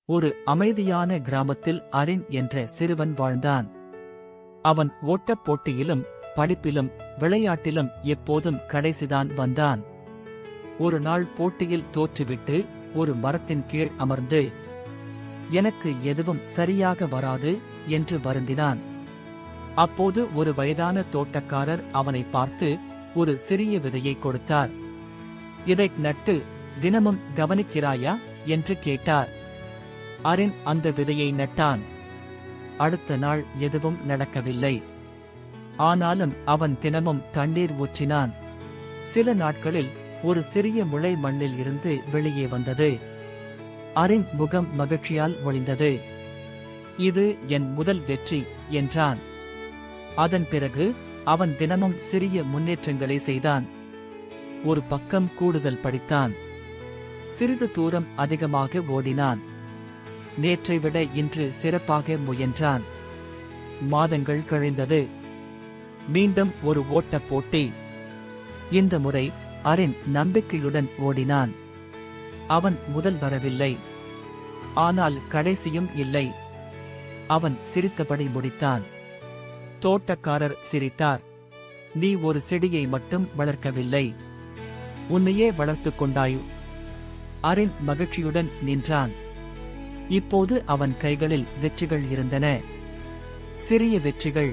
ஒரு அமைதியான கிராமத்தில் அரின் என்ற சிறுவன் வாழ்ந்தான். அவன் ஓட்டப் போட்டியிலும் படிப்பிலும் விளையாட்டிலும் எப்போதும் கடைசிதான் வந்தான். ஒரு நாள் போட்டியில் தோற்றுவிட்டு ஒரு மரத்தின் கீழ் அமர்ந்து, எனக்கு எதுவும் சரியாக வராது என்று வருந்தினான். அப்போது ஒரு வயதான தோட்டக்காரர் அவனை பார்த்து ஒரு சிறிய விதையை கொடுத்தார். இதை நட்டு தினமும் கவனிக்கிறாயா என்று கேட்டார். அரின் அந்த விதையை நட்டான். அடுத்த நாள் எதுவும் நடக்கவில்லை. ஆனாலும் அவன் தினமும் தண்ணீர் ஊற்றினான். சில நாட்களில் ஒரு சிறிய முளை மண்ணில் இருந்து வெளியே வந்தது. அரின் முகம் மகிழ்ச்சியால் ஒளிந்தது. இது என் முதல் வெற்றி என்றான். அதன் பிறகு அவன் தினமும் சிறிய முன்னேற்றங்களை செய்தான். ஒரு பக்கம் கூடுதல் படித்தான். சிறிது தூரம் அதிகமாக ஓடினான். நேற்றை விட இன்று சிறப்பாக முயன்றான். மாதங்கள் கழிந்தது. மீண்டும் ஒரு ஓட்டப் போட்டி. இந்த முறை அரின் நம்பிக்கையுடன் ஓடினான். அவன் முதல் வரவில்லை. ஆனால் கடைசியும் இல்லை. அவன் சிரித்தபடி முடித்தான். தோட்டக்காரர் சிரித்தார். நீ ஒரு செடியை மட்டும் வளர்க்கவில்லை, உன்னையே வளர்த்துக் கொண்டாய். அரின் மகிழ்ச்சியுடன் நின்றான். இப்போது அவன் கைகளில் வெற்றிகள் இருந்தன. சிறிய வெற்றிகள்,